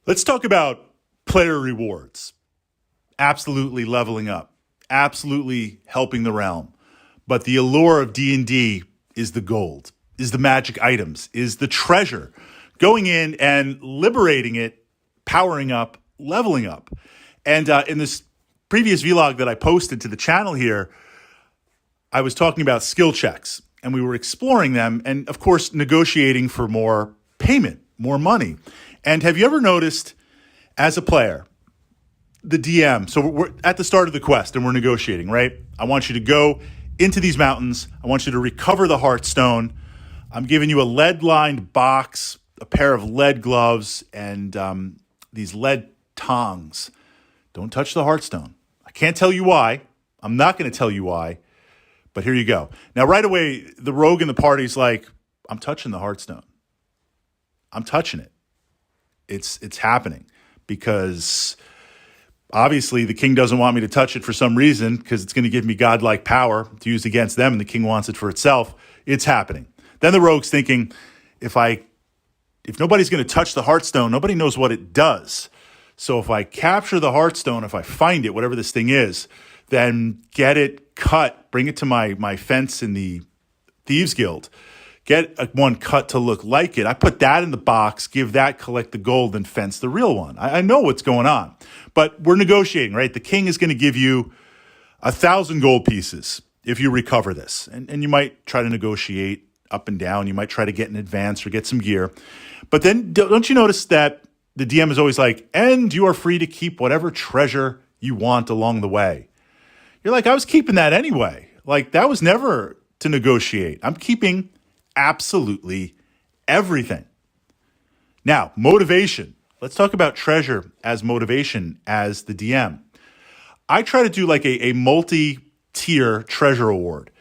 Let's talk about player rewards. Absolutely leveling up, absolutely helping the realm. But the allure of D&D is the gold, is the magic items, is the treasure. Going in and liberating it, powering up, leveling up. And in this previous vlog that I posted to the channel here, I was talking about skill checks, and we were exploring them and, of course, negotiating for more payment, more money. And have you ever noticed, as a player, the DM, so we're at the start of the quest and we're negotiating, right? I want you to go into these mountains. I want you to recover the Heartstone. I'm giving you a lead-lined box, a pair of lead gloves, and these lead tongs. Don't touch the Heartstone. I can't tell you why. I'm not going to tell you why, but here you go. Now, right away, the rogue in the party's like, I'm touching the Heartstone. I'm touching it. It's happening because obviously the king doesn't want me to touch it for some reason because it's going to give me godlike power to use against them, and the king wants it for itself. It's happening. Then the rogue's thinking, if nobody's going to touch the Heartstone, nobody knows what it does. So if I capture the Heartstone, if I find it, whatever this thing is, then get it cut, bring it to my fence in the Thieves Guild, get one cut to look like it. I put that in the box, give that, collect the gold, and fence the real one. I know what's going on. But we're negotiating, right? The king is going to give you 1,000 gold pieces if you recover this. And you might try to negotiate up and down. You might try to get an advance or get some gear. But then don't you notice that the DM is always like, and you are free to keep whatever treasure you want along the way. You're like, I was keeping that anyway. Like, that was never to negotiate. I'm keeping absolutely everything. Now, motivation. Let's talk about treasure as motivation as the DM. I try to do like a multi-tier treasure award,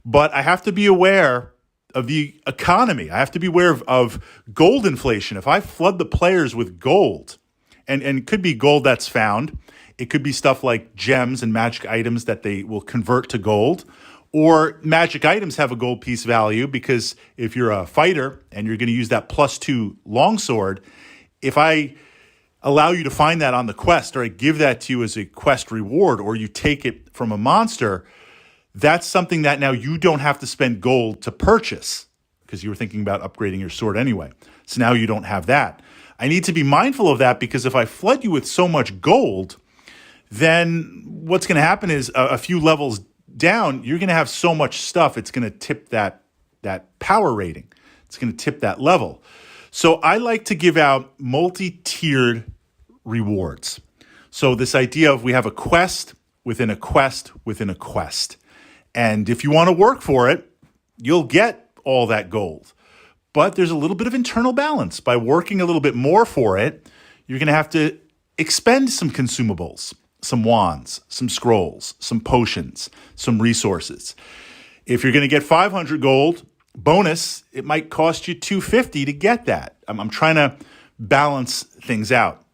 but I have to be aware of the economy. I have to be aware of gold inflation. If I flood the players with gold, and it could be gold that's found, it could be stuff like gems and magic items that they will convert to gold, or magic items have a gold piece value because if you're a fighter and you're going to use that +2 longsword, if I allow you to find that on the quest, or I give that to you as a quest reward, or you take it from a monster, that's something that now you don't have to spend gold to purchase because you were thinking about upgrading your sword anyway. So now you don't have that. I need to be mindful of that because if I flood you with so much gold, then what's going to happen is a few levels down, you're going to have so much stuff, it's going to tip that power rating. It's going to tip that level. So I like to give out multi-tiered rewards. So this idea of we have a quest within a quest within a quest. And if you want to work for it, you'll get all that gold. But there's a little bit of internal balance. By working a little bit more for it, you're going to have to expend some consumables, some wands, some scrolls, some potions, some resources. If you're going to get 500 gold bonus, it might cost you 250 to get that. I'm trying to balance things out.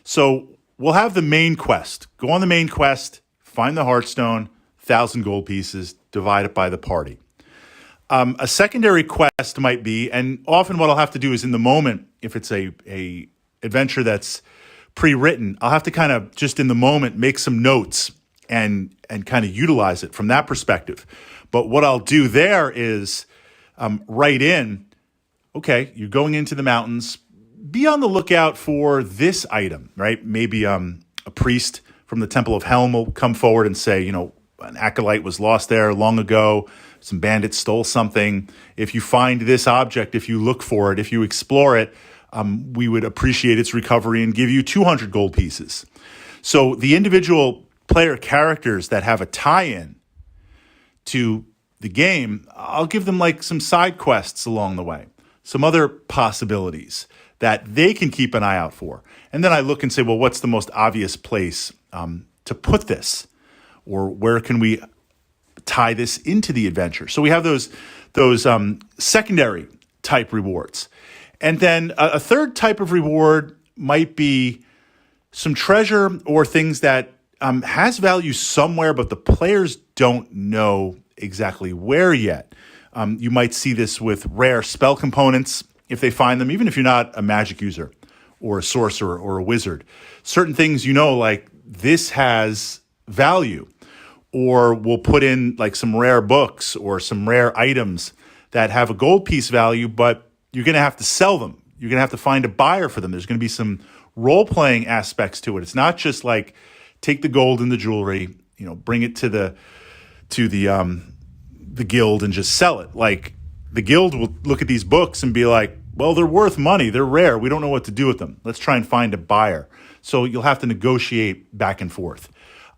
So we'll have the main quest. Go on the main quest, find the Heartstone, 1,000 gold pieces, divide it by the party. A secondary quest might be, and often what I'll have to do is in the moment, if it's a adventure that's pre-written, I'll have to kind of just in the moment make some notes and kind of utilize it from that perspective. But what I'll do there is write in, okay, you're going into the mountains, be on the lookout for this item, right? Maybe a priest from the Temple of Helm will come forward and say, an acolyte was lost there long ago. Some bandits stole something. If you find this object, if you look for it, if you explore it, we would appreciate its recovery and give you 200 gold pieces. So the individual player characters that have a tie-in to the game, I'll give them like some side quests along the way, some other possibilities that they can keep an eye out for. And then I look and say, well, what's the most obvious place to put this? Or where can we tie this into the adventure? So we have those secondary type rewards. And then a third type of reward might be some treasure or things that has value somewhere, but the players don't know exactly where yet. You might see this with rare spell components if they find them, even if you're not a magic user, or a sorcerer or a wizard. Certain things, like this has value, or we'll put in like some rare books or some rare items that have a gold piece value, but you're going to have to sell them. You're going to have to find a buyer for them. There's going to be some role-playing aspects to it. It's not just like take the gold and the jewelry, bring it to the guild and just sell it. Like the guild will look at these books and be like, well, they're worth money. They're rare. We don't know what to do with them. Let's try and find a buyer. So you'll have to negotiate back and forth.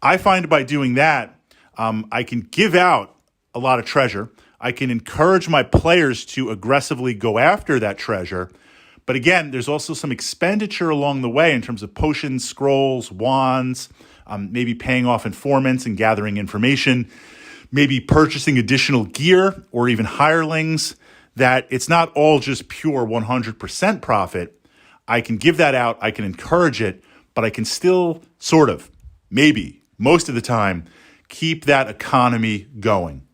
I find by doing that, I can give out a lot of treasure. I can encourage my players to aggressively go after that treasure. But again, there's also some expenditure along the way in terms of potions, scrolls, wands, maybe paying off informants and gathering information, maybe purchasing additional gear or even hirelings, that it's not all just pure 100% profit. I can give that out, I can encourage it, but I can still sort of, maybe, most of the time, keep that economy going.